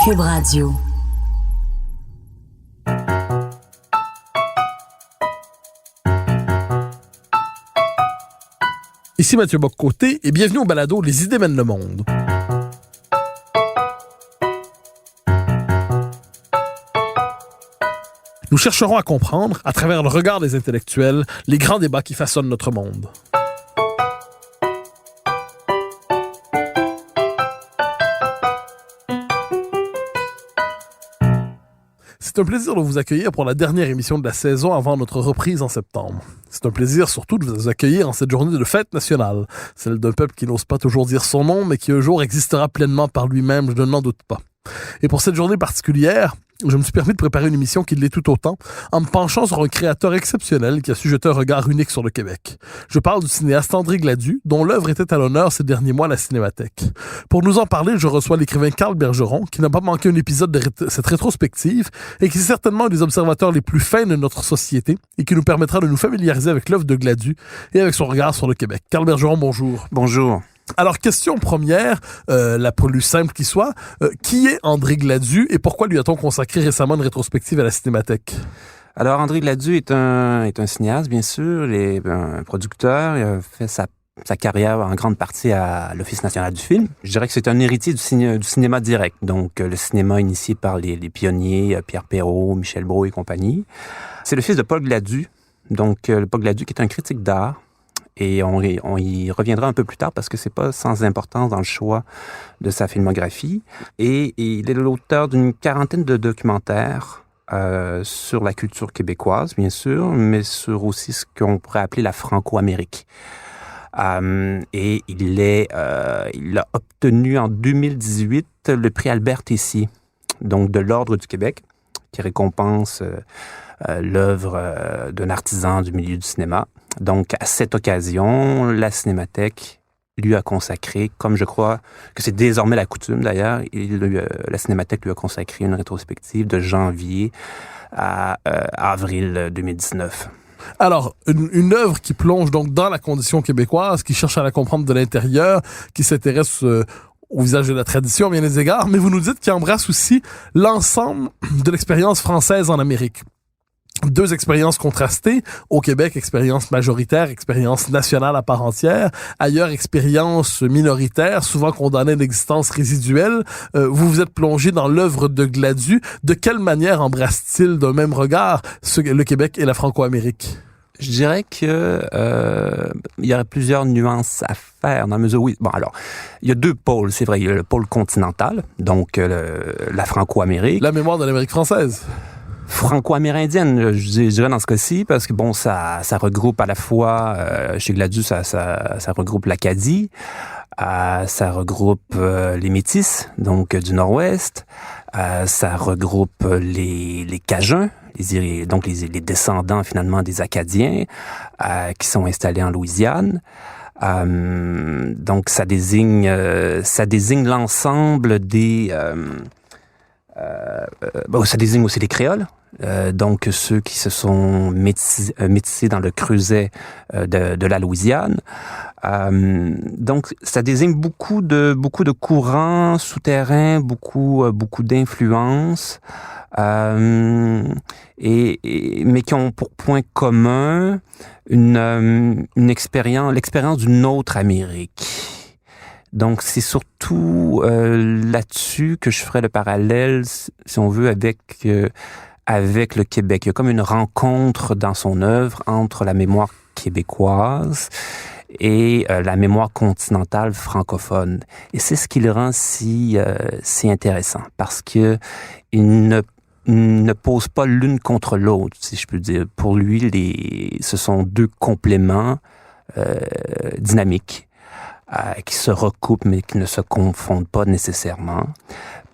Cube Radio. Ici Mathieu Bock-Côté et bienvenue au balado Les idées mènent le monde. Nous chercherons à comprendre, à travers le regard des intellectuels, les grands débats qui façonnent notre monde. C'est un plaisir de vous accueillir pour la dernière émission de la saison avant notre reprise en septembre. C'est un plaisir surtout de vous accueillir en cette journée de fête nationale, celle d'un peuple qui n'ose pas toujours dire son nom, mais qui un jour existera pleinement par lui-même, je n'en doute pas. Et pour cette journée particulière, je me suis permis de préparer une émission qui l'est tout autant, en me penchant sur un créateur exceptionnel qui a su jeter un regard unique sur le Québec. Je parle du cinéaste André Gladu, dont l'œuvre était à l'honneur ces derniers mois à la Cinémathèque. Pour nous en parler, je reçois l'écrivain Carl Bergeron, qui n'a pas manqué un épisode de cette rétrospective et qui est certainement un des observateurs les plus fins de notre société et qui nous permettra de nous familiariser avec l'œuvre de Gladu et avec son regard sur le Québec. Carl Bergeron, bonjour. Bonjour. Alors, question première, la plus simple qui soit, qui est André Gladu et pourquoi lui a-t-on consacré récemment une rétrospective à la Cinémathèque? Alors, André Gladu est un cinéaste, bien sûr, un producteur. Il a fait sa carrière en grande partie à l'Office national du film. Je dirais que c'est un héritier du cinéma direct, donc le cinéma initié par les pionniers, Pierre Perrault, Michel Brault et compagnie. C'est le fils de Paul Gladu, donc Paul Gladu qui est un critique d'art. Et on y reviendra un peu plus tard parce que c'est pas sans importance dans le choix de sa filmographie. Et il est l'auteur d'une quarantaine de documentaires sur la culture québécoise, bien sûr, mais sur aussi ce qu'on pourrait appeler la Franco-Amérique. Et il a obtenu en 2018 le prix Albert Tessier, donc de l'Ordre du Québec, qui récompense l'œuvre d'un artisan du milieu du cinéma. Donc, à cette occasion, la Cinémathèque lui a consacré, comme je crois que c'est désormais la coutume d'ailleurs, la Cinémathèque lui a consacré une rétrospective de janvier à avril 2019. Alors, une œuvre qui plonge donc dans la condition québécoise, qui cherche à la comprendre de l'intérieur, qui s'intéresse au visage de la tradition à bien des égards, mais vous nous dites qu'il embrasse aussi l'ensemble de l'expérience française en Amérique. Deux expériences contrastées. Au Québec, expérience majoritaire, expérience nationale à part entière. Ailleurs, expérience minoritaire, souvent condamnée à l'existence résiduelle. Vous vous êtes plongé dans l'œuvre de Gladu. De quelle manière embrasse-t-il d'un même regard le Québec et la Franco-Amérique? Je dirais que il y aurait plusieurs nuances à faire dans la mesure où... Bon, alors, il y a deux pôles, c'est vrai. Il y a le pôle continental, donc la Franco-Amérique. La mémoire de l'Amérique française. Franco-amérindienne, je dirais dans ce cas-ci, parce que bon, ça regroupe à la fois, chez Gladu, ça regroupe l'Acadie, ça regroupe les Métis, donc du Nord-Ouest, ça regroupe les Cajuns, donc les descendants finalement des Acadiens, qui sont installés en Louisiane. Donc ça désigne l'ensemble des... ça désigne aussi les créoles, donc ceux qui se sont métissés dans le creuset de la Louisiane. Donc ça désigne beaucoup de courants souterrains, beaucoup d'influences, mais qui ont pour point commun l'expérience d'une autre Amérique. Donc, c'est surtout là-dessus que je ferais le parallèle, si on veut, avec le Québec. Il y a comme une rencontre dans son œuvre entre la mémoire québécoise et la mémoire continentale francophone. Et c'est ce qui le rend si intéressant, parce que il ne pose pas l'une contre l'autre, si je peux dire. Pour lui, ce sont deux compléments dynamiques. Qui se recoupent mais qui ne se confondent pas nécessairement,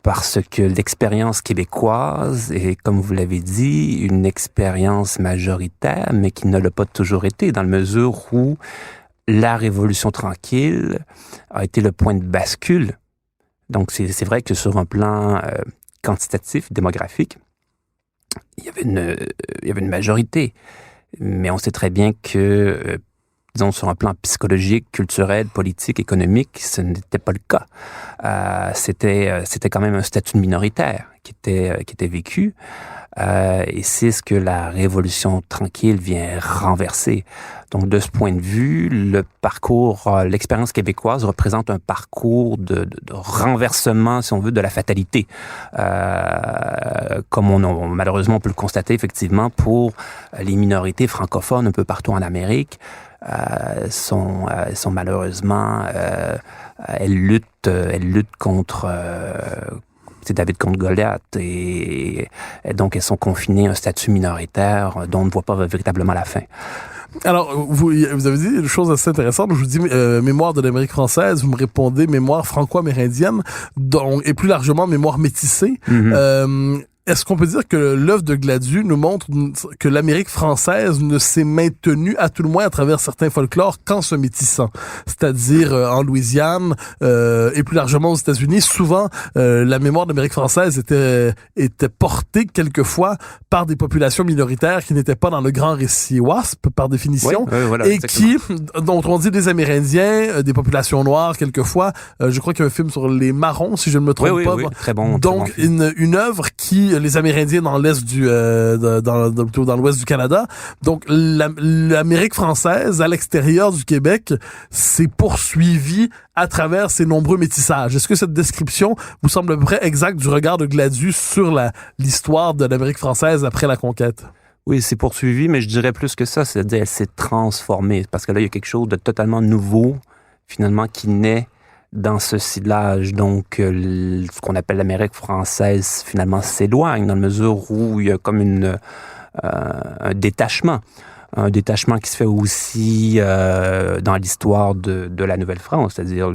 parce que l'expérience québécoise est, comme vous l'avez dit, une expérience majoritaire, mais qui ne l'a pas toujours été, dans la mesure où la Révolution tranquille a été le point de bascule. Donc c'est vrai que sur un plan quantitatif, démographique, il y avait une majorité, mais on sait très bien que disons, sur un plan psychologique, culturel, politique, économique, ce n'était pas le cas. C'était quand même un statut minoritaire qui était vécu. Et c'est ce que la Révolution tranquille vient renverser. Donc, de ce point de vue, l'expérience québécoise représente un parcours de renversement, si on veut, de la fatalité. Comme malheureusement, on peut le constater effectivement pour les minorités francophones un peu partout en Amérique. Sont malheureusement, elles luttent contre c'est David contre Goliath et donc elles sont confinées à un statut minoritaire dont on ne voit pas véritablement la fin. Alors, vous avez dit une chose assez intéressante. Je vous dis mémoire de l'Amérique française, vous me répondez mémoire franco-amérindienne, et plus largement mémoire métissée. Mm-hmm. Est-ce qu'on peut dire que l'œuvre de Gladu nous montre que l'Amérique française ne s'est maintenue, à tout le moins à travers certains folklores, qu'en se métissant? C'est-à-dire en Louisiane et plus largement aux États-Unis, souvent la mémoire de l'Amérique française était portée quelquefois par des populations minoritaires qui n'étaient pas dans le grand récit WASP, par définition, voilà, et exactement. dont on dit des Amérindiens, des populations noires quelquefois. Je crois qu'il y a un film sur les Marrons, si je ne me trompe pas. Oui, très bon. Donc, très bon une œuvre qui les Amérindiens dans l'est dans l'ouest du Canada. Donc, l'Amérique française, à l'extérieur du Québec, s'est poursuivie à travers ces nombreux métissages. Est-ce que cette description vous semble à peu près exacte du regard de Gladu sur l'histoire de l'Amérique française après la conquête? Oui, c'est poursuivi, mais je dirais plus que ça, c'est-à-dire elle s'est transformée, parce que là, il y a quelque chose de totalement nouveau, finalement, qui naît dans ce ciblage. Donc, ce qu'on appelle l'Amérique française, finalement, s'éloigne dans la mesure où il y a comme un détachement. Un détachement qui se fait aussi dans l'histoire de la Nouvelle-France, c'est-à-dire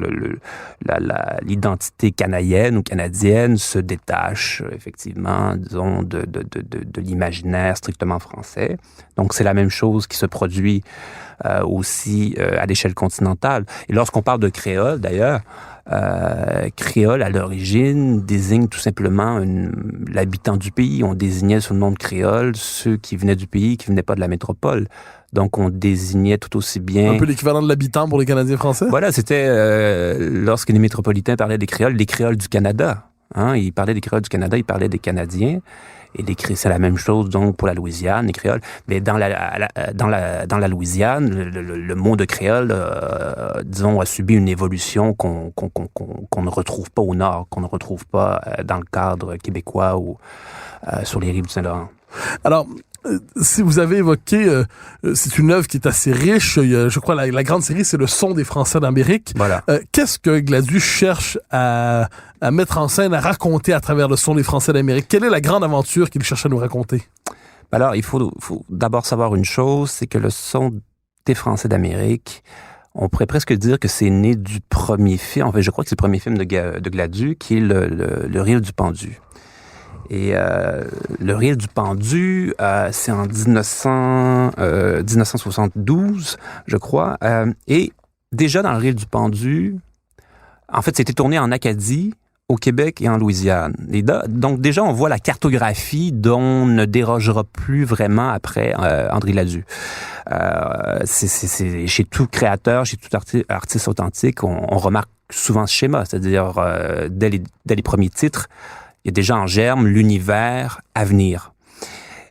l'identité canadienne ou canadienne se détache effectivement, disons, de l'imaginaire strictement français. Donc, c'est la même chose qui se produit aussi à l'échelle continentale. Et lorsqu'on parle de créole, d'ailleurs, créole, à l'origine, désigne tout simplement l'habitant du pays. On désignait sous le nom de créole ceux qui venaient du pays, qui venaient pas de la métropole. Donc, on désignait tout aussi bien... Un peu l'équivalent de l'habitant pour les Canadiens français? Voilà, c'était lorsque les métropolitains parlaient des créoles du Canada. Hein, ils parlaient des créoles du Canada, ils parlaient des Canadiens. Et c'est la même chose donc pour la Louisiane, les créoles. Mais dans la Louisiane, le mot de créole, disons, a subi une évolution qu'on ne retrouve pas au Nord, qu'on ne retrouve pas dans le cadre québécois ou sur les rives du Saint-Laurent. Alors, si vous avez évoqué, c'est une œuvre qui est assez riche. Je crois la grande série, c'est Le Son des Français d'Amérique. Voilà. Qu'est-ce que Gladu cherche à mettre en scène, à raconter à travers Le Son des Français d'Amérique? Quelle est la grande aventure qu'il cherche à nous raconter? Alors, il faut d'abord savoir une chose, c'est que Le Son des Français d'Amérique, on pourrait presque dire que c'est né du premier film. En fait, je crois que c'est le premier film de Gladu, qui est le Rire du pendu. Et le Rire du pendu, c'est en 1972, je crois. Et déjà dans le Rire du pendu, en fait, c'était tourné en Acadie, au Québec et en Louisiane. Donc déjà, on voit la cartographie dont on ne dérogera plus vraiment après André Gladu. C'est chez tout créateur, chez tout artiste authentique, on remarque souvent ce schéma, c'est-à-dire dès les premiers titres, il y a déjà en germe l'univers à venir.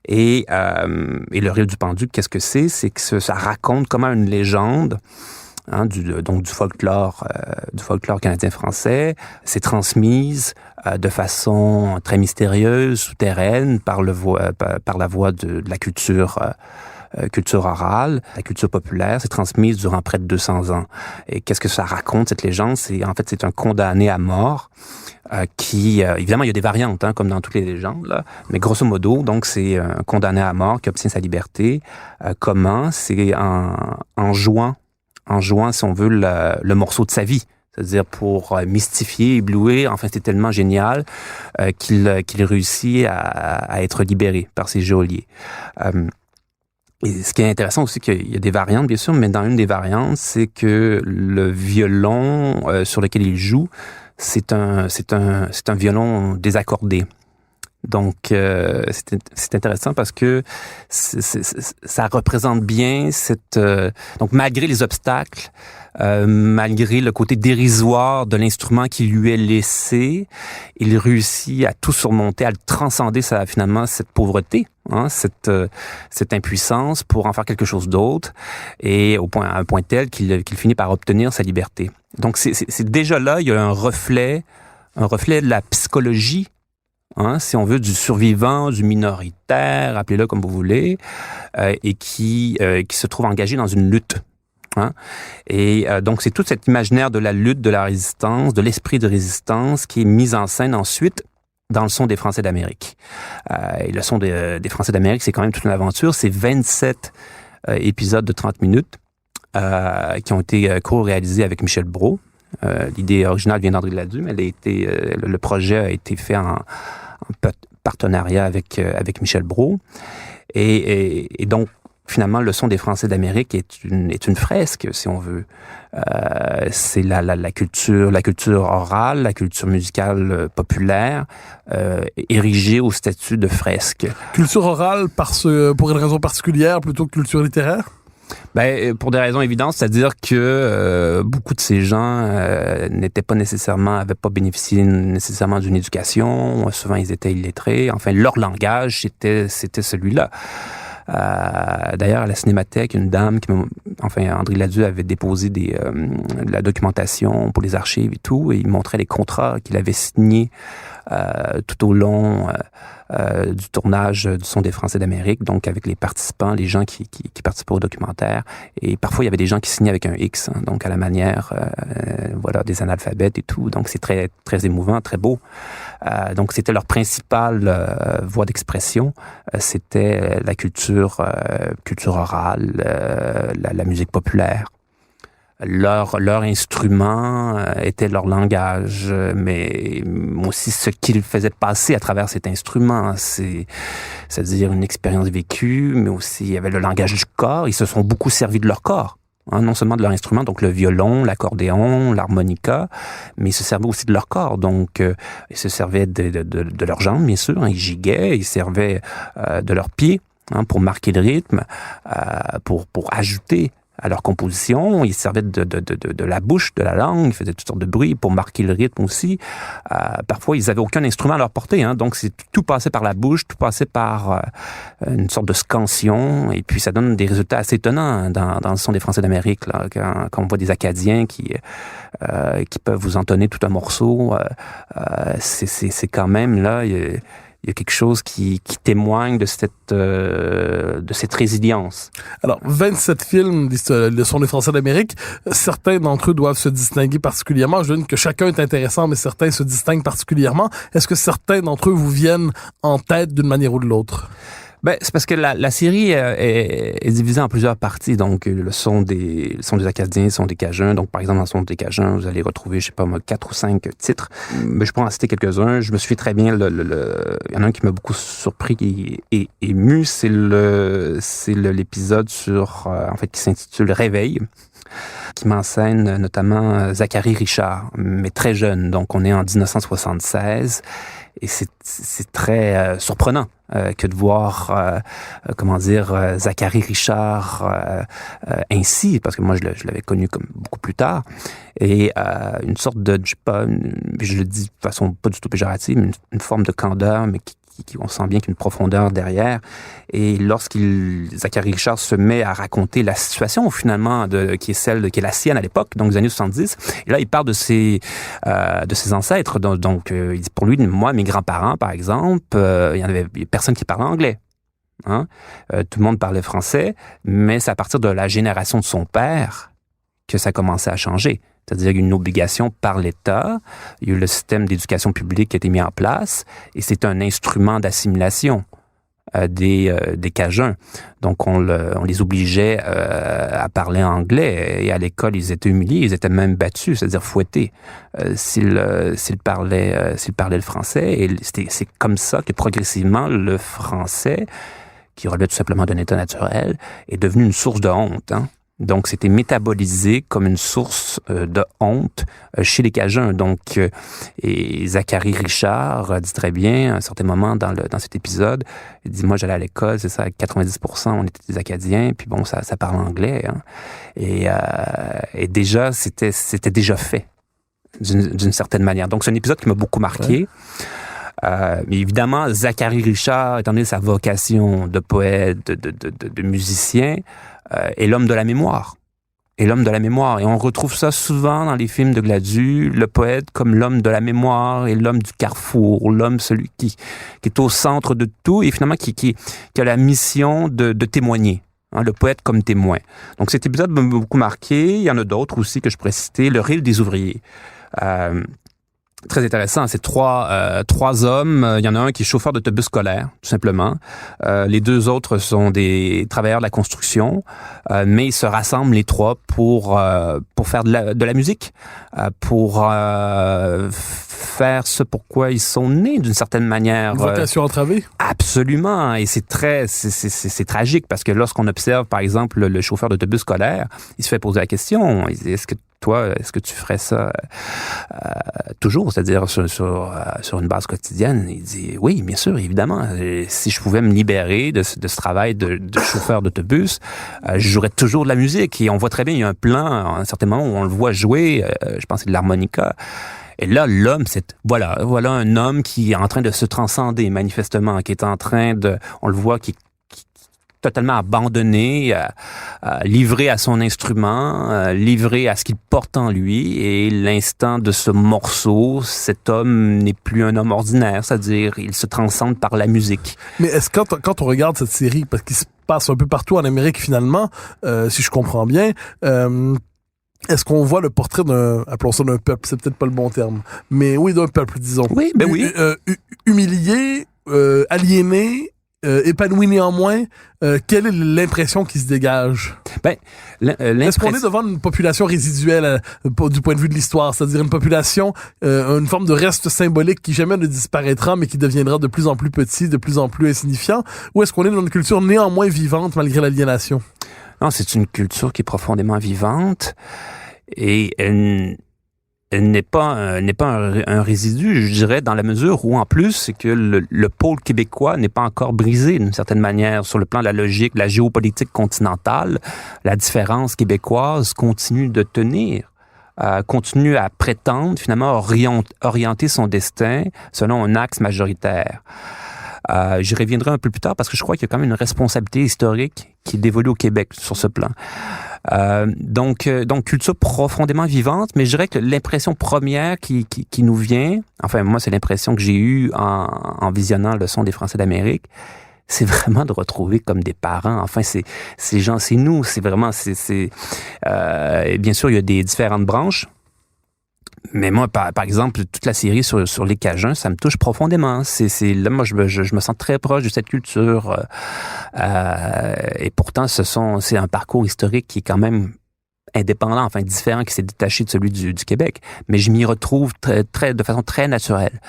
Et le Rire du pendu, qu'est-ce que c'est? C'est que ça raconte comment une légende, hein, du folklore canadien-français, s'est transmise de façon très mystérieuse, souterraine, par la voie de la culture orale, la culture populaire, s'est transmise durant près de 200 ans. Et qu'est-ce que ça raconte, cette légende? C'est un condamné à mort qui, évidemment, il y a des variantes, hein, comme dans toutes les légendes, là, mais grosso modo, donc, c'est un condamné à mort qui obtient sa liberté. Comment? C'est en jouant, si on veut, le morceau de sa vie. C'est-à-dire pour mystifier, éblouir. Enfin, c'était tellement génial qu'il réussit à être libéré par ses geôliers. Et ce qui est intéressant aussi, qu'il y a des variantes, bien sûr, mais dans une des variantes, c'est que le violon sur lequel il joue, c'est un violon désaccordé. Donc, c'est intéressant parce que ça représente bien donc malgré les obstacles, malgré le côté dérisoire de l'instrument qui lui est laissé, il réussit à tout surmonter, à le transcender, finalement, cette pauvreté, hein, cette impuissance pour en faire quelque chose d'autre, et à un point tel qu'il finit par obtenir sa liberté. Donc, c'est déjà là, il y a un reflet de la psychologie, hein, si on veut, du survivant, du minoritaire, appelez-le comme vous voulez, et qui se trouve engagé dans une lutte. Hein? Et donc, c'est tout cet imaginaire de la lutte, de la résistance, de l'esprit de résistance qui est mis en scène ensuite dans le son des Français d'Amérique. Et le son des Français d'Amérique, c'est quand même toute une aventure. C'est 27 épisodes de 30 minutes qui ont été co-réalisés avec Michel Brault. L'idée originale vient d'André Ladu, mais le projet a été fait en partenariat avec Michel Brault. Et donc, finalement, le son des Français d'Amérique est une fresque, si on veut. C'est la culture orale, la culture musicale populaire, érigée au statut de fresque. Culture orale pour une raison particulière plutôt que culture littéraire? Ben, pour des raisons évidentes, c'est-à-dire que beaucoup de ces gens avaient pas bénéficié nécessairement d'une éducation. Souvent, ils étaient illettrés. Enfin, leur langage, c'était celui-là. D'ailleurs, à la Cinémathèque, une dame André Ladu avait déposé de la documentation pour les archives et tout, et il montrait les contrats qu'il avait signés tout au long du tournage du Son des Français d'Amérique, donc avec les participants, les gens qui participaient au documentaire. Et parfois, il y avait des gens qui signaient avec un X, hein, donc à la manière des analphabètes et tout. Donc, c'est très, très émouvant, très beau. Donc, c'était leur principale voie d'expression. C'était la culture orale, la musique populaire. Leur instrument était leur langage, mais aussi ce qu'ils faisaient passer à travers cet instrument, c'est-à-dire une expérience vécue, mais aussi il y avait le langage du corps. Ils se sont beaucoup servis de leur corps, hein, non seulement de leur instrument, donc le violon, l'accordéon, l'harmonica, mais ils se servaient aussi de leur corps. Donc, ils se servaient de leurs jambes, bien sûr, hein, ils giguaient, ils servaient de leurs pieds, hein, pour marquer le rythme, pour ajouter à leur composition. Ils servaient de la bouche, de la langue, ils faisaient toutes sortes de bruits pour marquer le rythme aussi. Parfois, ils n'avaient aucun instrument à leur portée, hein, donc tout passait par la bouche, tout passait par une sorte de scansion, et puis ça donne des résultats assez étonnants dans le Son des Français d'Amérique, là, quand on voit des Acadiens qui peuvent vous entonner tout un morceau. C'est quand même là... Il y a quelque chose qui témoigne de cette résilience. Alors, 27 films, le Son des Français d'Amérique, certains d'entre eux doivent se distinguer particulièrement. Je dis que chacun est intéressant, mais certains se distinguent particulièrement. Est-ce que certains d'entre eux vous viennent en tête d'une manière ou de l'autre? Ben, c'est parce que la série est divisée en plusieurs parties. Donc, le son des Acadiens, le son des Cajuns. Donc, par exemple, dans le son des Cajuns, vous allez retrouver, 4 ou 5 titres. Mais je peux en citer quelques-uns. Je me suis très bien, il y en a un qui m'a beaucoup surpris et ému, c'est l'épisode qui s'intitule Réveil, qui m'enseigne notamment Zachary Richard, mais très jeune. Donc, on est en 1976. Et c'est très surprenant que de voir, Zachary Richard ainsi, parce que moi je l'avais connu comme beaucoup plus tard, et une sorte de, je le dis de façon pas du tout péjorative, mais une forme de candeur, mais on sent bien qu'il y a une profondeur derrière. Et Zachary Richard se met à raconter la situation finalement qui est la sienne à l'époque, donc des années 70. Et là, il parle de ses ancêtres. Donc, il dit pour lui, moi, mes grands-parents, par exemple, il y avait personne qui parlait anglais. Hein? Tout le monde parlait français, mais c'est à partir de la génération de son père que ça commençait à changer. C'est-à-dire une obligation par l'État. Il y a eu le système d'éducation publique qui a été mis en place et c'est un instrument d'assimilation des Cajuns. Donc, on les obligeait à parler anglais et à l'école, ils étaient humiliés, ils étaient même battus, c'est-à-dire fouettés s'ils parlaient le français. Et c'est comme ça que progressivement, le français, qui relève tout simplement d'un état naturel, est devenu une source de honte, hein. Donc, c'était métabolisé comme une source de honte chez les Cajuns. Donc, et Zachary Richard dit très bien, à un certain moment dans cet épisode, il dit, moi, j'allais à l'école, c'est ça, 90%, on était des Acadiens, puis bon, ça parle anglais. Hein. Et déjà, c'était déjà fait d'une certaine manière. Donc, c'est un épisode qui m'a beaucoup marqué. Ouais. Mais évidemment, Zachary Richard, étant donné sa vocation de poète, de musicien, est l'homme de la mémoire. Et l'homme de la mémoire. Et on retrouve ça souvent dans les films de Gladue, le poète comme l'homme de la mémoire et l'homme du carrefour, l'homme celui qui est au centre de tout et finalement qui a la mission de témoigner. Hein, le poète comme témoin. Donc cet épisode m'a beaucoup marqué. Il y en a d'autres aussi que je pourrais citer. Le Rire des ouvriers. Très intéressant, c'est trois hommes. Il y en a un qui est chauffeur d'autobus scolaire, tout simplement. Les deux autres sont des travailleurs de la construction, mais ils se rassemblent les trois pour faire de la musique, pour faire ce pourquoi ils sont nés d'une certaine manière. Une vocation entravée? Absolument, et c'est tragique parce que lorsqu'on observe, par exemple, le chauffeur d'autobus scolaire, il se fait poser la question, il dit, est-ce que tu ferais ça toujours, c'est-à-dire sur une base quotidienne? Il dit, oui, bien sûr, évidemment. Si je pouvais me libérer de ce travail de chauffeur d'autobus, je jouerais toujours de la musique. Et on voit très bien, il y a un plan, à un certain moment, où on le voit jouer, je pense que c'est de l'harmonica. Et là, l'homme, voilà un homme qui est en train de se transcender, manifestement, qui est en train on le voit, qui est totalement abandonné, livré à son instrument, livré à ce qu'il porte en lui. Et l'instant de ce morceau, cet homme n'est plus un homme ordinaire, c'est-à-dire il se transcende par la musique. Mais est-ce que quand on regarde cette série, parce qu'il se passe un peu partout en Amérique finalement, si je comprends bien, est-ce qu'on voit le portrait appelons ça d'un peuple, c'est peut-être pas le bon terme, mais oui, d'un peuple, disons. Oui, ben oui. Humilié, aliéné, épanoui néanmoins, quelle est l'impression qui se dégage? Est-ce qu'on est devant une population résiduelle du point de vue de l'histoire, c'est-à-dire une population, une forme de reste symbolique qui jamais ne disparaîtra, mais qui deviendra de plus en plus petit, de plus en plus insignifiant, ou est-ce qu'on est dans une culture néanmoins vivante malgré l'aliénation? Non, c'est une culture qui est profondément vivante et elle n'est pas un résidu, je dirais, dans la mesure où, en plus, c'est que le pôle québécois n'est pas encore brisé d'une certaine manière sur le plan de la logique, de la géopolitique continentale. La différence québécoise continue de tenir, continue à prétendre, finalement, orienter son destin selon un axe majoritaire. J'y reviendrai un peu plus tard parce que je crois qu'il y a quand même une responsabilité historique qui est dévolue au Québec sur ce plan. Donc culture profondément vivante, mais je dirais que l'impression première qui nous vient, enfin moi c'est l'impression que j'ai eue en visionnant Le Son des Français d'Amérique, c'est vraiment de retrouver comme des parents. Enfin c'est nous, c'est vraiment bien sûr il y a des différentes branches. Mais moi, par exemple, toute la série sur les Cajuns, ça me touche profondément. Là, moi, je me sens très proche de cette culture. Et pourtant, c'est un parcours historique qui est quand même indépendant, enfin différent, qui s'est détaché de celui du Québec. Mais je m'y retrouve de façon très naturelle.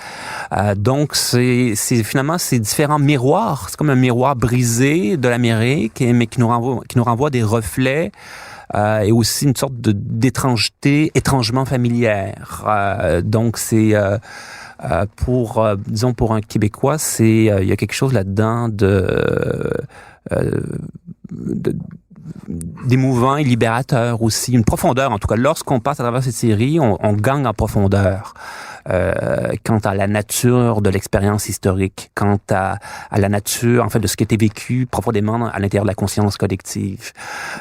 Donc, finalement, c'est différents miroirs. C'est comme un miroir brisé de l'Amérique, mais qui nous renvoie des reflets. Et aussi une sorte d'étrangeté étrangement familière. Donc c'est pour un Québécois, il y a quelque chose là-dedans d'émouvant et libérateur aussi, une profondeur en tout cas. Lorsqu'on passe à travers cette série, on gagne en profondeur. Quant à la nature de l'expérience historique, quant à la nature, en fait, de ce qui a été vécu profondément à l'intérieur de la conscience collective.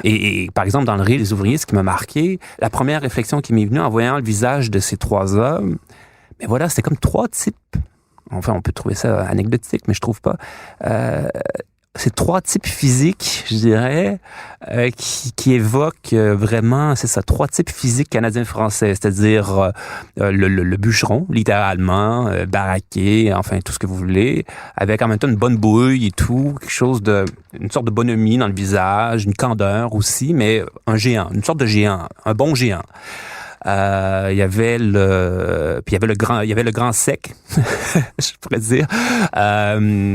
Et par exemple, dans Le Rire des ouvriers, ce qui m'a marqué, la première réflexion qui m'est venue en voyant le visage de ces trois hommes, mais voilà, c'était comme trois types. Enfin, on peut trouver ça anecdotique, mais je trouve pas. C'est trois types physiques, je dirais, qui évoquent vraiment, c'est ça, trois types physiques canadiens-français, c'est-à-dire le bûcheron, littéralement, baraqué, enfin tout ce que vous voulez, avec en même temps une bonne bouille et tout, une sorte de bonhomie dans le visage, une candeur aussi, mais un géant, une sorte de géant, un bon géant. il y avait le grand sec, je pourrais dire.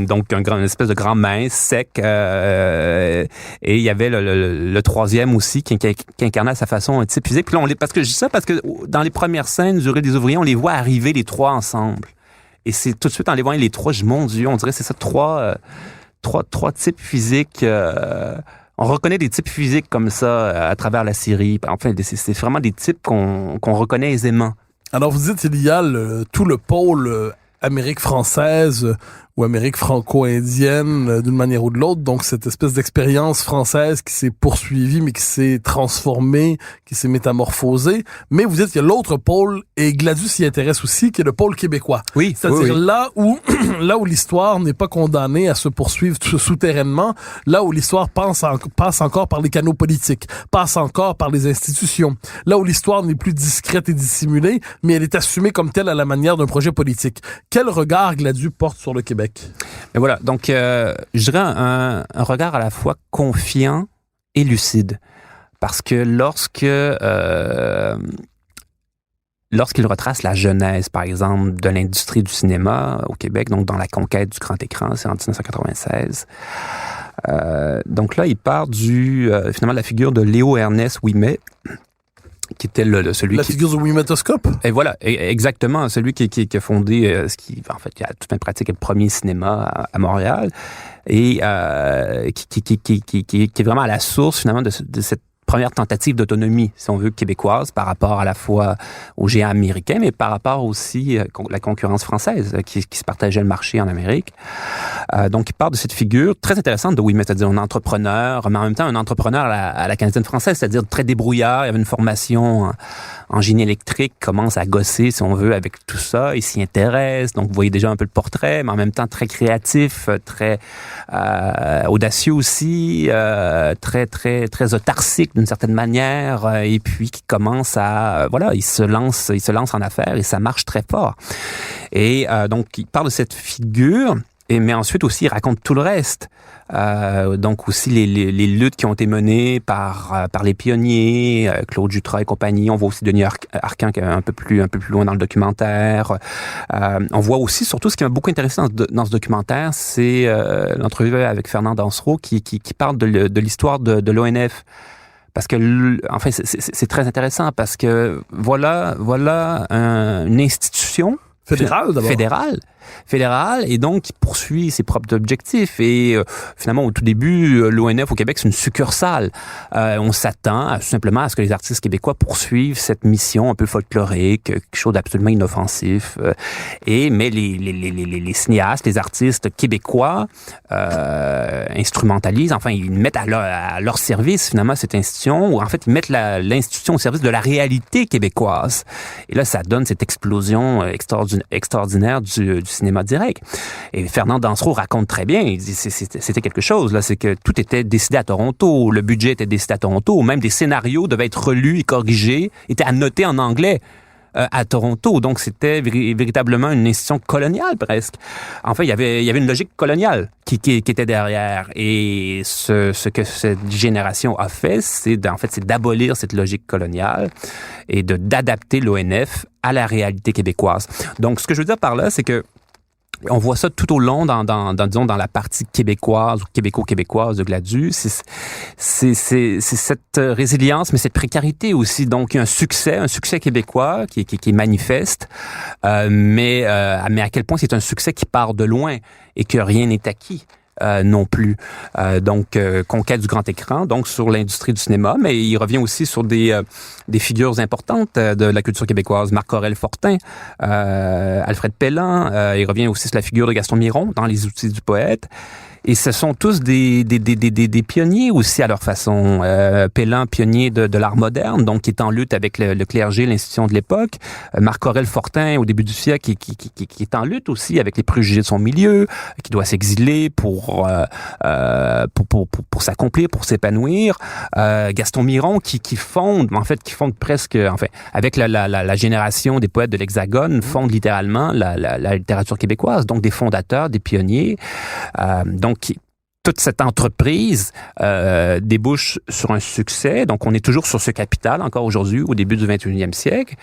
Donc une espèce de grand mince sec. Et il y avait le troisième aussi qui incarnait à sa façon un type physique. Puis là, parce que je dis ça parce que dans les premières scènes du Rue des ouvriers, on les voit arriver les trois ensemble. Et c'est tout de suite en les voyant les trois, mon Dieu, on dirait que c'est ça, trois types physiques. On reconnaît des types physiques comme ça à travers la série. Enfin, c'est vraiment des types qu'on reconnaît aisément. Alors, vous dites, il y a tout le pôle Amérique française ou Amérique franco-indienne d'une manière ou de l'autre. Donc, cette espèce d'expérience française qui s'est poursuivie, mais qui s'est transformée, qui s'est métamorphosée. Mais vous dites qu'il y a l'autre pôle, et Gladius s'y intéresse aussi, qui est le pôle québécois. Oui. C'est-à-dire là où l'histoire n'est pas condamnée à se poursuivre souterrainement, là où l'histoire passe encore par les canaux politiques, passe encore par les institutions, là où l'histoire n'est plus discrète et dissimulée, mais elle est assumée comme telle à la manière d'un projet politique. Quel regard Gladius porte sur le Québec? Et voilà, donc je dirais un regard à la fois confiant et lucide. Parce que lorsqu'il retrace la genèse, par exemple, de l'industrie du cinéma au Québec, donc dans la conquête du grand écran, c'est en 1996. Donc là, il part finalement de la figure de Léo-Ernest Ouimet, qui était celui figure du Ouimetoscope. Et voilà, exactement, celui qui a fondé qui a toute une pratique le premier cinéma à Montréal et qui est vraiment à la source finalement de cette première tentative d'autonomie, si on veut, québécoise par rapport à la fois aux géants américains, mais par rapport aussi à la concurrence française qui se partageait le marché en Amérique. Donc, il part de cette figure très intéressante de Ouimet, c'est-à-dire un entrepreneur, mais en même temps un entrepreneur à la canadienne française, c'est-à-dire très débrouillard, il avait une formation en génie électrique, commence à gosser, si on veut, avec tout ça, il s'y intéresse, donc vous voyez déjà un peu le portrait, mais en même temps très créatif, très audacieux aussi, très, très, très autarcique d'une certaine manière, et puis qui commence il se lance en affaires et ça marche très fort. Et donc, il parle de cette figure, mais ensuite aussi, il raconte tout le reste. Donc aussi les luttes qui ont été menées par les pionniers, Claude Jutras et compagnie. On voit aussi Denis Arcand un peu plus loin dans le documentaire. On voit aussi, surtout, ce qui m'a beaucoup intéressé dans ce documentaire, c'est l'entrevue avec Fernand Dansereau qui parle de l'histoire de l'ONF. Parce que, en fait, c'est très intéressant parce que voilà une institution fédérale d'abord. Fédérale, et donc qui poursuit ses propres objectifs. Et finalement, au tout début, l'ONF au Québec, c'est une succursale. On s'attend tout simplement à ce que les artistes québécois poursuivent cette mission un peu folklorique, quelque chose d'absolument inoffensif. Mais les cinéastes, les artistes québécois instrumentalisent, enfin, ils mettent à leur service, finalement, cette institution, ou en fait, ils mettent l'institution au service de la réalité québécoise. Et là, ça donne cette explosion extraordinaire du cinéma direct. Et Fernand Dansereau raconte très bien, il dit c'était quelque chose, là, c'est que tout était décidé à Toronto, le budget était décidé à Toronto, même des scénarios devaient être relus et corrigés, étaient annotés en anglais à Toronto, donc c'était véritablement une institution coloniale presque. En fait, il y avait une logique coloniale qui était derrière, et ce que cette génération a fait, c'est d'abolir cette logique coloniale et d'adapter l'ONF à la réalité québécoise. Donc, ce que je veux dire par là, c'est que on voit ça tout au long dans la partie québécoise ou québécoise de Gladius. C'est cette résilience, mais cette précarité aussi. Donc, il y a un succès québécois qui est manifeste, mais à quel point c'est un succès qui part de loin et que rien n'est acquis. Non plus. Donc, conquête du grand écran, donc sur l'industrie du cinéma, mais il revient aussi sur des figures importantes de la culture québécoise. Marc-Aurèle Fortin, Alfred Pellan, il revient aussi sur la figure de Gaston Miron dans Les outils du poète. Et ce sont tous des pionniers aussi à leur façon. Pellan, pionnier de l'art moderne, donc qui est en lutte avec le clergé, l'institution de l'époque. Marc-Aurèle Fortin, au début du siècle, qui est en lutte aussi avec les préjugés de son milieu, qui doit s'exiler pour s'accomplir, pour s'épanouir. Gaston Miron, qui fonde presque, avec la génération des poètes de l'Hexagone, fonde littéralement la littérature québécoise, donc des fondateurs, des pionniers. Donc, toute cette entreprise débouche sur un succès. Donc, on est toujours sur ce capital encore aujourd'hui, au début du 21e siècle.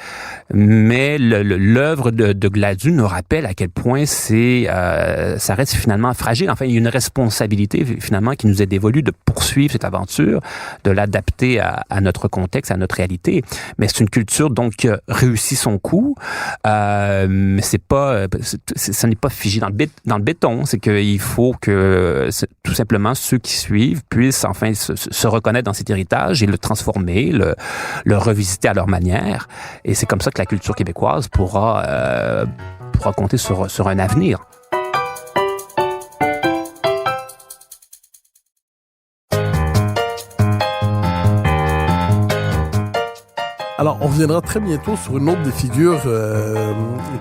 Mais l'œuvre de Gladue nous rappelle à quel point ça reste finalement fragile. Enfin, il y a une responsabilité finalement qui nous est dévolue de poursuivre cette aventure, de l'adapter à notre contexte, à notre réalité. Mais c'est une culture donc qui a réussi son coup. Mais ce n'est pas figé dans le béton. C'est qu'il faut que tout simplement ceux qui suivent puissent enfin se reconnaître dans cet héritage et le transformer, le revisiter à leur manière. Et c'est comme ça que la culture québécoise pourra compter sur un avenir. Alors, on reviendra très bientôt sur une autre des figures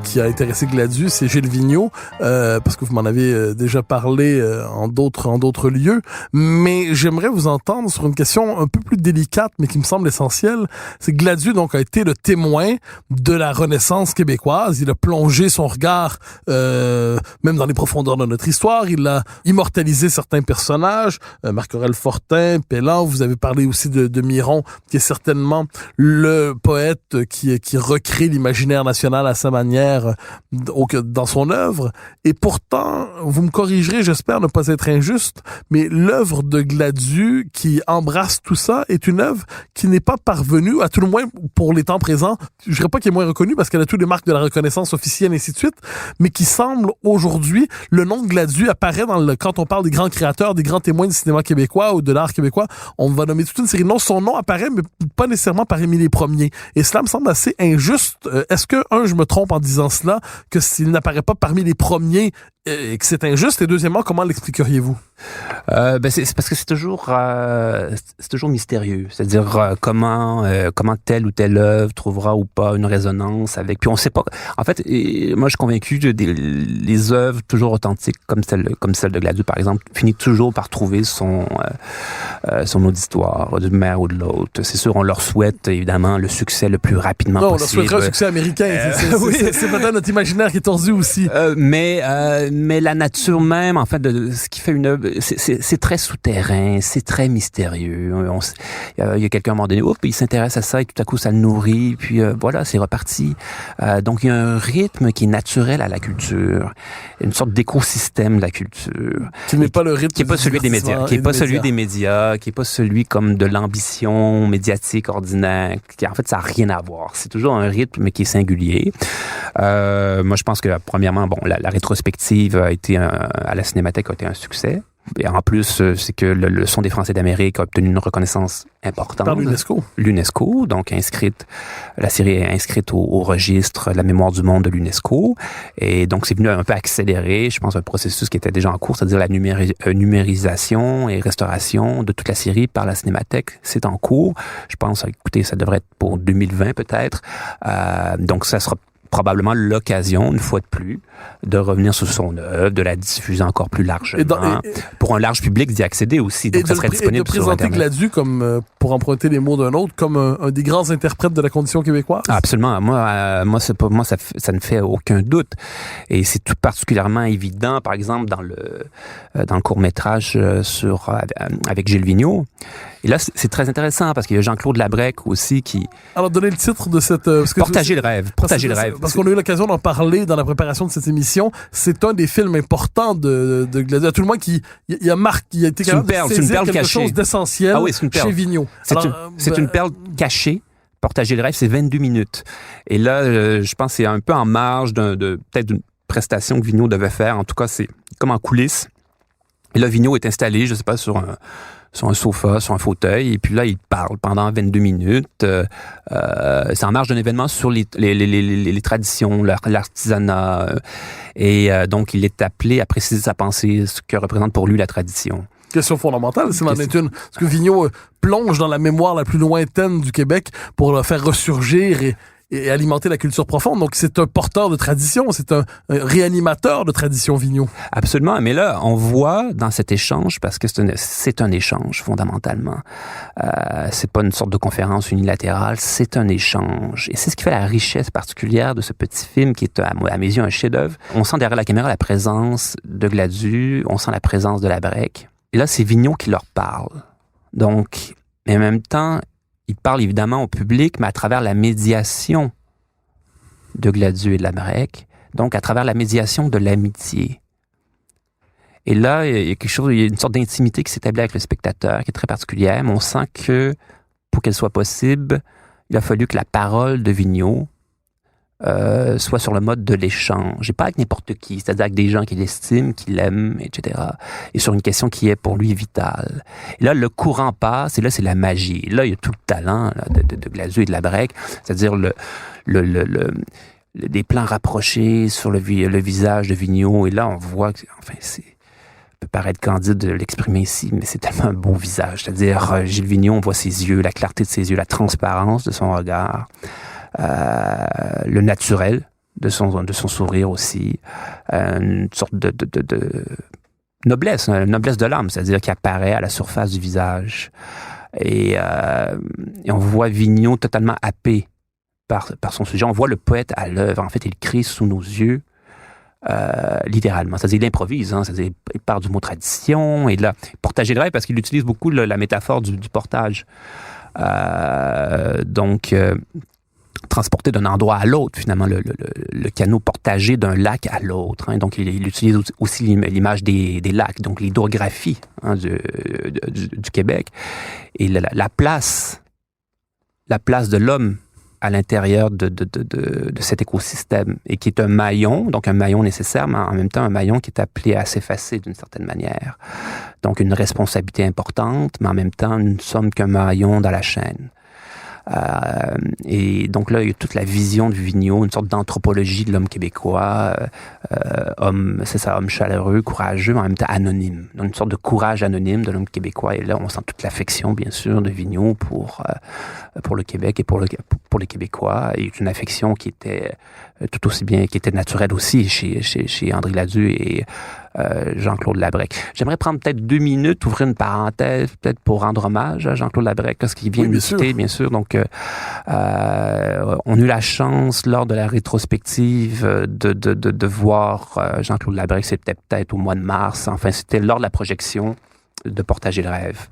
qui a intéressé Gladue, c'est Gilles Vigneault, parce que vous m'en avez déjà parlé en d'autres lieux. Mais j'aimerais vous entendre sur une question un peu plus délicate, mais qui me semble essentielle. C'est que Gladue, donc, a été le témoin de la Renaissance québécoise. Il a plongé son regard même dans les profondeurs de notre histoire. Il a immortalisé certains personnages, Marc-Aurèle Fortin, Pellan. Vous avez parlé aussi de Miron, qui est certainement le poète qui recrée l'imaginaire national à sa manière dans son œuvre. Et pourtant, vous me corrigerez, j'espère ne pas être injuste, mais l'œuvre de Gladue qui embrasse tout ça est une œuvre qui n'est pas parvenue, à tout le moins pour les temps présents, je dirais pas qu'elle est moins reconnue parce qu'elle a toutes les marques de la reconnaissance officielle et ainsi de suite, mais qui semble aujourd'hui, le nom de Gladue apparaît quand on parle des grands créateurs, des grands témoins du cinéma québécois ou de l'art québécois, on va nommer toute une série de noms, son nom apparaît, mais pas nécessairement parmi les premiers. Et cela me semble assez injuste. Est-ce que, je me trompe en disant cela, que s'il n'apparaît pas parmi les premiers et que c'est injuste? Et deuxièmement, comment l'expliqueriez-vous? C'est parce que c'est toujours mystérieux. C'est-à-dire comment telle ou telle œuvre trouvera ou pas une résonance avec. Puis on sait pas. En fait, moi je suis convaincu que les œuvres toujours authentiques comme celle de Gladue par exemple finissent toujours par trouver son auditoire d'une manière ou de l'autre. C'est sûr, on leur souhaite évidemment le succès le plus rapidement possible. On leur souhaiterait un succès américain. C'est peut-être notre imaginaire qui est tordu aussi. Mais la nature même, en fait, de ce qui fait une œuvre, c'est très souterrain, c'est très mystérieux. Il y a quelqu'un à un moment donné, il s'intéresse à ça et tout à coup ça le nourrit, puis voilà, c'est reparti. Donc il y a un rythme qui est naturel à la culture, une sorte d'écosystème de la culture. Qui n'est pas le rythme qui n'est pas celui des médias, qui n'est pas celui des médias, qui n'est pas celui comme de l'ambition médiatique ordinaire, qui en fait ça n'a rien à voir. C'est toujours un rythme mais qui est singulier. Moi je pense que premièrement, la rétrospective a été à la Cinémathèque a été un succès. Et en plus, c'est que le Son des Français d'Amérique a obtenu une reconnaissance importante. Par l'UNESCO. L'UNESCO, donc la série est inscrite au registre de la mémoire du monde de l'UNESCO. Et donc, c'est venu un peu accélérer, je pense, un processus qui était déjà en cours, c'est-à-dire la numérisation et restauration de toute la série par la Cinémathèque. C'est en cours. Je pense, écoutez, ça devrait être pour 2020 peut-être. Donc, ça sera probablement l'occasion, une fois de plus, de revenir sur son œuvre, de la diffuser encore plus largement, pour un large public d'y accéder aussi. Donc, ça serait disponible sur Internet. Et de présenter Gladue comme, pour emprunter les mots d'un autre, comme un des grands interprètes de la condition québécoise? Absolument. Moi, ça ne fait aucun doute. Et c'est tout particulièrement évident, par exemple, dans le court-métrage avec Gilles Vigneault. Et là, c'est très intéressant parce qu'il y a Jean-Claude Labrec aussi qui... Alors, donnez le titre de cette... Partager le rêve. Partager le rêve. Parce qu'on a eu l'occasion d'en parler dans la préparation de cette émission. C'est un des films importants de Gladue. À tout le moins, qui a été capable de saisir quelque chose d'essentiel chez Vigneault. C'est une perle cachée. Partager le rêve, c'est 22 minutes. Et là, je pense que c'est un peu en marge peut-être d'une prestation que Vigneault devait faire. En tout cas, c'est comme en coulisses. Et là, Vigneault est installé, je sais pas, sur un sofa, sur un fauteuil, et puis là, il parle pendant 22 minutes. C'est en marge d'un événement sur les traditions, l'artisanat. Et donc, il est appelé à préciser sa pensée, ce que représente pour lui la tradition. Question fondamentale, c'est une. Parce que Vigneault plonge dans la mémoire la plus lointaine du Québec pour la faire ressurgir et alimenter la culture profonde. Donc, c'est un porteur de tradition, c'est un réanimateur de tradition Vigneault. Absolument, mais là, on voit dans cet échange, parce que c'est un échange fondamentalement. C'est pas une sorte de conférence unilatérale, c'est un échange. Et c'est ce qui fait la richesse particulière de ce petit film qui est, à mes yeux, un chef-d'œuvre. On sent derrière la caméra la présence de Gladue, on sent la présence de Labrec. Et là, c'est Vigneault qui leur parle. Donc, mais en même temps, il parle évidemment au public, mais à travers la médiation de Gladieux et de Labrec, donc à travers la médiation de l'amitié. Et là, il y a quelque chose, il y a une sorte d'intimité qui s'établit avec le spectateur, qui est très particulière, mais on sent que, pour qu'elle soit possible, il a fallu que la parole de Vigneault soit sur le mode de l'échange, et pas avec n'importe qui, c'est-à-dire avec des gens qui l'estiment, qui l'aiment, etc. Et sur une question qui est pour lui vitale. Et là, le courant passe, et là, c'est la magie. Et là, il y a tout le talent là, de Gladieux et de Labrec, c'est-à-dire des plans rapprochés sur le visage de Vigneault, et là, on voit que, enfin, ça peut paraître candide de l'exprimer ici, mais c'est tellement un beau visage. C'est-à-dire, Gilles Vigneault, on voit ses yeux, la clarté de ses yeux, la transparence de son regard, le naturel de son sourire aussi, une sorte de noblesse, une noblesse de l'âme, c'est-à-dire qui apparaît à la surface du visage. Et on voit Vigneault totalement happé par son sujet. On voit le poète à l'œuvre. En fait, il crie sous nos yeux, littéralement. C'est-à-dire, il improvise, c'est-à-dire, il part du mot tradition, et là, portager le rêve, parce qu'il utilise beaucoup la métaphore du portage. Transporter d'un endroit à l'autre, finalement, le canot portagé d'un lac à l'autre. Donc, il utilise aussi l'image des lacs, donc l'hydrographie du Québec. Et la place de l'homme à l'intérieur de cet écosystème, et qui est un maillon, donc un maillon nécessaire, mais en même temps un maillon qui est appelé à s'effacer d'une certaine manière. Donc, une responsabilité importante, mais en même temps, nous ne sommes qu'un maillon dans la chaîne. Et donc là, il y a toute la vision de Vigneault, une sorte d'anthropologie de l'homme québécois, homme chaleureux, courageux, mais en même temps anonyme. Donc, une sorte de courage anonyme de l'homme québécois. Et là, on sent toute l'affection, bien sûr, de Vigneault pour le Québec et pour les Québécois. Et une affection qui était tout aussi bien, qui était naturelle aussi chez André Gladieux et Jean-Claude Labrec. J'aimerais prendre peut-être 2 minutes, ouvrir une parenthèse, peut-être pour rendre hommage à Jean-Claude Labrec, parce qu'il vient de nous quitter, bien sûr. Donc, on a eu la chance, lors de la rétrospective, de voir Jean-Claude Labrec. C'était peut-être au mois de mars. Enfin, c'était lors de la projection de Portager le rêve.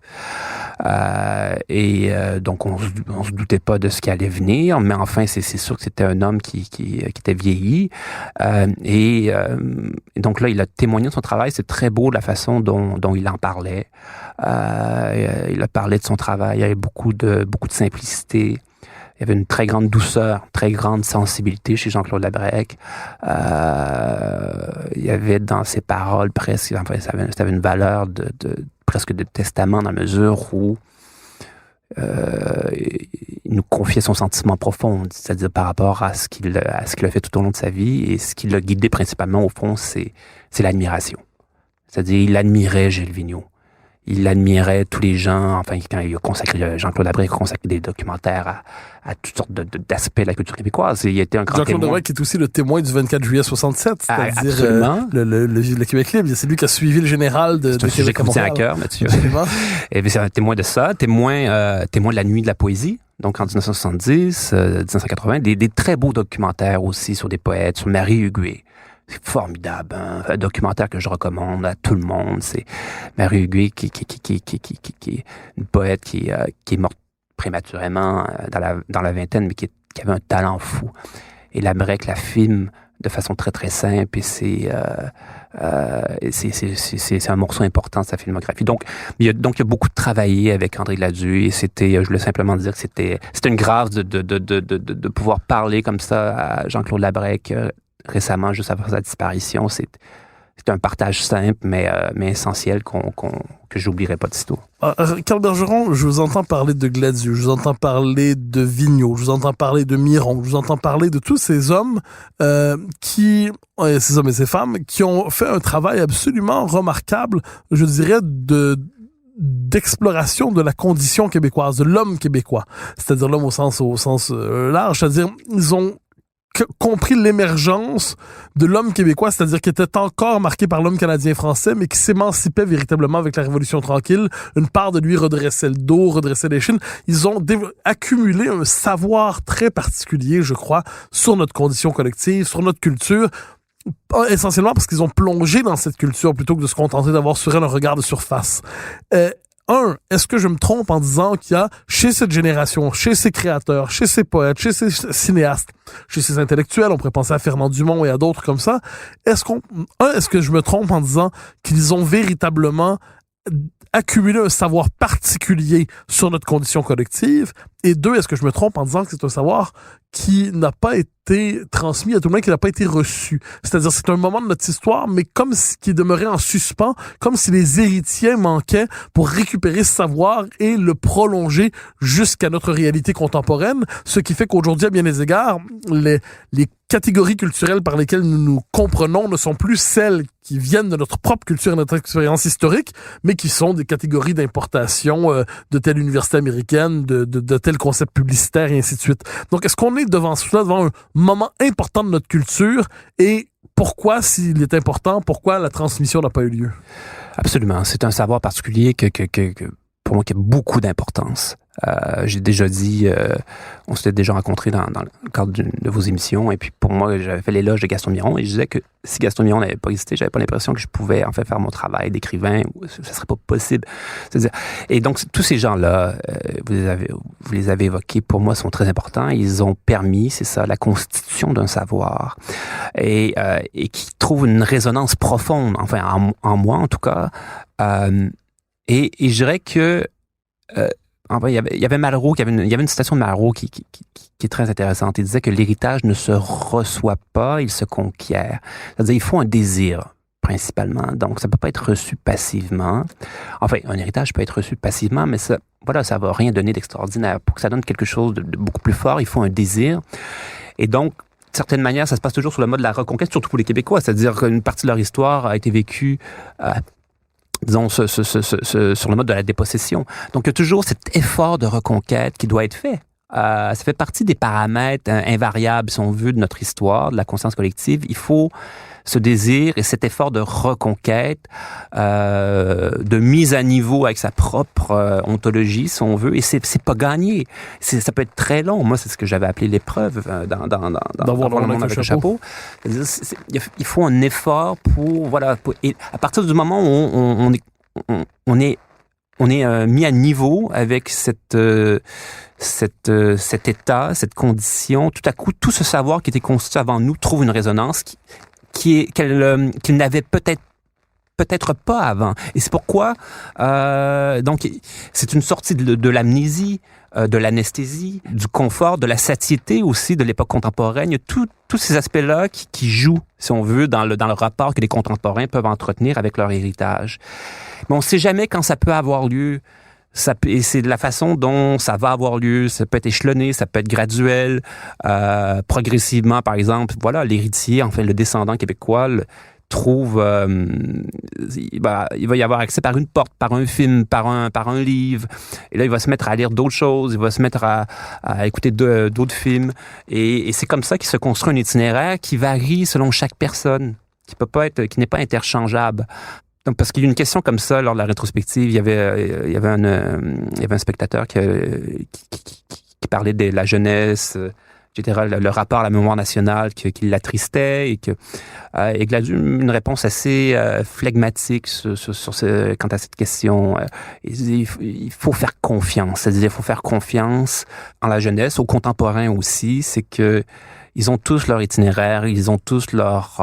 Donc, on se doutait pas de ce qui allait venir, mais enfin, c'est sûr que c'était un homme qui était vieilli. Donc là, il a témoigné de son travail. C'est très beau la façon dont il en parlait. Il a parlé de son travail. Il y avait beaucoup de simplicité. Il y avait une très grande douceur, très grande sensibilité chez Jean-Claude Labrec. Il y avait dans ses paroles presque, enfin, ça avait une valeur presque de testament, dans la mesure où il nous confiait son sentiment profond, c'est-à-dire par rapport à ce qu'il a fait tout au long de sa vie, et ce qui l'a guidé principalement, au fond, c'est l'admiration. C'est-à-dire, il admirait Gilles Vigneault. Il admirait tous les gens, enfin, quand il a consacré, Jean-Claude Labrec a consacré des documentaires à toutes sortes d'aspects de la culture québécoise. Il a été un grand témoin. Jean-Claude Labrec est aussi le témoin du 24 juillet 67, c'est-à-dire le Québec libre. C'est lui qui a suivi le général de Québec. C'est un sujet qui me tient à cœur, Mathieu. Et c'est un témoin de ça, témoin de la nuit de la poésie. Donc, en 1970, 1980, des très beaux documentaires aussi sur des poètes, sur Marie Huguet. C'est formidable, un documentaire que je recommande à tout le monde. C'est Marie Huguet qui est une poète qui est morte prématurément dans la vingtaine, mais qui avait un talent fou. Et Labrec la filme de façon très très simple, et c'est un morceau important de sa filmographie. Donc il y a beaucoup de travaillé avec André Gladieux, et je voulais simplement dire que c'était une grâce de pouvoir parler comme ça à Jean-Claude Labrec récemment, juste après sa disparition. C'est un partage simple, mais essentiel que j'oublierai pas de sitôt. Carl Bergeron, je vous entends parler de Gladieux, je vous entends parler de Vigneault, je vous entends parler de Miron, je vous entends parler de tous ces hommes ces hommes et ces femmes qui ont fait un travail absolument remarquable, je dirais, d'exploration de la condition québécoise, de l'homme québécois. C'est-à-dire l'homme au sens large, c'est-à-dire ils ont compris l'émergence de l'homme québécois, c'est-à-dire qui était encore marqué par l'homme canadien-français, mais qui s'émancipait véritablement avec la Révolution tranquille. Une part de lui redressait le dos, redressait l'échine. Ils ont accumulé un savoir très particulier, je crois, sur notre condition collective, sur notre culture. essentiellement parce qu'ils ont plongé dans cette culture plutôt que de se contenter d'avoir sur elle un regard de surface. Est-ce que je me trompe en disant qu'il y a chez cette génération, chez ces créateurs, chez ces poètes, chez ces cinéastes, chez ces intellectuels, on pourrait penser à Fernand Dumont et à d'autres comme ça, est-ce que je me trompe en disant qu'ils ont véritablement accumuler un savoir particulier sur notre condition collective? Et 2, est-ce que je me trompe en disant que c'est un savoir qui n'a pas été transmis, à tout le moins qui n'a pas été reçu? C'est-à-dire, c'est un moment de notre histoire, mais comme si qui demeurait en suspens, comme si les héritiers manquaient pour récupérer ce savoir et le prolonger jusqu'à notre réalité contemporaine, ce qui fait qu'aujourd'hui, à bien des égards, les catégories culturelles par lesquelles nous nous comprenons ne sont plus celles qui viennent de notre propre culture et notre expérience historique, mais qui sont des catégories d'importation de telle université américaine, de tel concept publicitaire et ainsi de suite. Donc, est-ce qu'on est devant un moment important de notre culture et pourquoi, s'il est important, pourquoi la transmission n'a pas eu lieu? Absolument. C'est un savoir particulier que pour moi, qui a beaucoup d'importance. J'ai déjà dit, on s'était déjà rencontrés dans le cadre de vos émissions, et puis pour moi, j'avais fait l'éloge de Gaston Miron, et je disais que si Gaston Miron n'avait pas existé, j'avais pas l'impression que je pouvais en fait faire mon travail d'écrivain, ça serait pas possible. C'est-à-dire, et donc, tous ces gens-là, vous les avez évoqués, pour moi, sont très importants. Ils ont permis, c'est ça, la constitution d'un savoir, et qui trouve une résonance profonde, enfin, en moi, en tout cas. Et je dirais que il y avait Malraux, il y avait une citation de Malraux qui est très intéressante. Il disait que l'héritage ne se reçoit pas, il se conquiert. C'est-à-dire, il faut un désir, principalement. Donc, ça peut pas être reçu passivement. Enfin, un héritage peut être reçu passivement, mais ça va rien donner d'extraordinaire. Pour que ça donne quelque chose de beaucoup plus fort, il faut un désir. Et donc, de certaine manière, ça se passe toujours sur le mode de la reconquête, surtout pour les Québécois. C'est-à-dire qu'une partie de leur histoire a été vécue disons, sur le mode de la dépossession. Donc, il y a toujours cet effort de reconquête qui doit être fait. Ça fait partie des paramètres invariables, si on veut, de notre histoire, de la conscience collective. Il faut ce désir et cet effort de reconquête, de mise à niveau avec sa propre ontologie, si on veut. Et c'est pas gagné. Ça peut être très long. Moi, c'est ce que j'avais appelé l'épreuve dans le monde avec le chapeau. Il faut un effort et à partir du moment où on est mis à niveau avec cet état, cette condition, tout à coup, tout ce savoir qui était constitué avant nous trouve une résonance qu'il n'avait peut-être pas avant. Et c'est pourquoi, donc, c'est une sortie de l'amnésie, de l'anesthésie, du confort, de la satiété aussi de l'époque contemporaine. Il y a tous ces aspects-là qui jouent, si on veut, dans le rapport que les contemporains peuvent entretenir avec leur héritage. Mais on ne sait jamais quand ça peut avoir lieu. Et c'est de la façon dont ça va avoir lieu. Ça peut être échelonné, ça peut être graduel, progressivement, par exemple. Voilà, l'héritier, enfin le descendant québécois, trouve, il va y avoir accès par une porte, par un film, par un livre. Et là, il va se mettre à lire d'autres choses, il va se mettre à écouter d'autres films. Et c'est comme ça qu'il se construit un itinéraire qui varie selon chaque personne, qui n'est pas interchangeable. Donc, parce qu'il y a une question comme ça lors de la rétrospective, il y avait un spectateur qui parlait de la jeunesse, etc., le rapport à la mémoire nationale qui l'attristait et qu'il a eu une réponse assez flegmatique quant à cette question. Il faut faire confiance, c'est-à-dire il faut faire confiance en la jeunesse, aux contemporains aussi, c'est que ils ont tous leur itinéraire, ils ont tous leur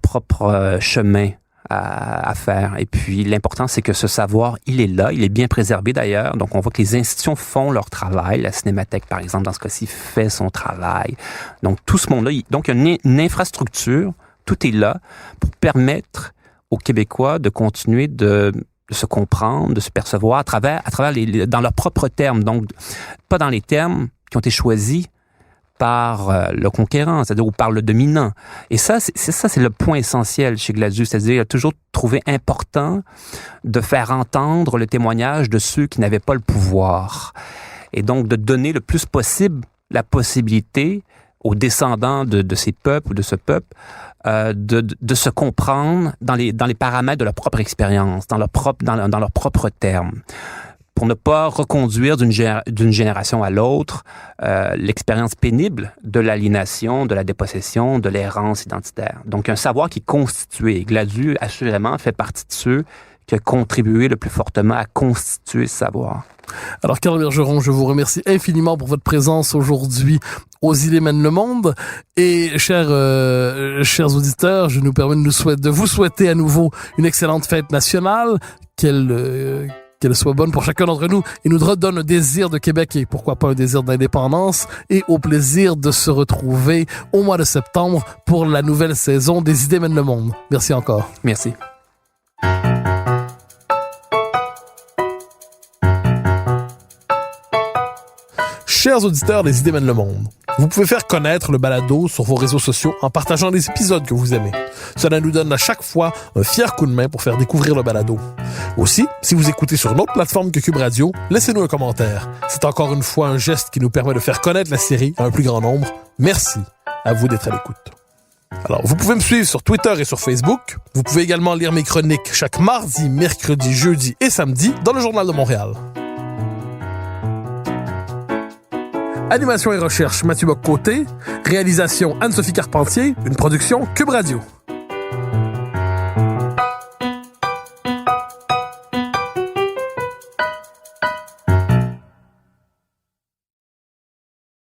propre chemin à faire. Et puis, l'important, c'est que ce savoir, il est là, il est bien préservé d'ailleurs. Donc, on voit que les institutions font leur travail. La Cinémathèque, par exemple, dans ce cas-ci, fait son travail. Donc, tout ce monde-là, donc, il y a une infrastructure, tout est là pour permettre aux Québécois de continuer de se comprendre, de se percevoir à travers dans leurs propres termes. Donc, pas dans les termes qui ont été choisis par le conquérant, c'est-à-dire ou par le dominant. Et ça, c'est le point essentiel chez Gladius, c'est-à-dire il a toujours trouvé important de faire entendre le témoignage de ceux qui n'avaient pas le pouvoir. Et donc, de donner le plus possible la possibilité aux descendants de ces peuples ou de ce peuple de se comprendre dans les paramètres de leur propre expérience, dans leurs propres termes. pour ne pas reconduire d'une génération à l'autre l'expérience pénible de l'aliénation, de la dépossession, de l'errance identitaire. Donc, un savoir qui est constitué. Gladue, assurément, fait partie de ceux qui ont contribué le plus fortement à constituer ce savoir. Alors, Carl Bergeron, je vous remercie infiniment pour votre présence aujourd'hui aux Idées mènent le monde. Et chers auditeurs, je nous permets de vous souhaiter à nouveau une excellente fête nationale, qu'elle soit bonne pour chacun d'entre nous et nous redonne un désir de Québec et pourquoi pas un désir d'indépendance et au plaisir de se retrouver au mois de septembre pour la nouvelle saison des Idées mènent le monde. Merci encore. Merci. Chers auditeurs des Idées mènent le monde, vous pouvez faire connaître le balado sur vos réseaux sociaux en partageant les épisodes que vous aimez. Cela nous donne à chaque fois un fier coup de main pour faire découvrir le balado. Aussi, si vous écoutez sur une autre plateforme que Cube Radio, laissez-nous un commentaire. C'est encore une fois un geste qui nous permet de faire connaître la série à un plus grand nombre. Merci à vous d'être à l'écoute. Alors, vous pouvez me suivre sur Twitter et sur Facebook. Vous pouvez également lire mes chroniques chaque mardi, mercredi, jeudi et samedi dans le Journal de Montréal. Animation et recherche, Mathieu Bock-Côté. Réalisation, Anne-Sophie Carpentier. Une production Cube Radio.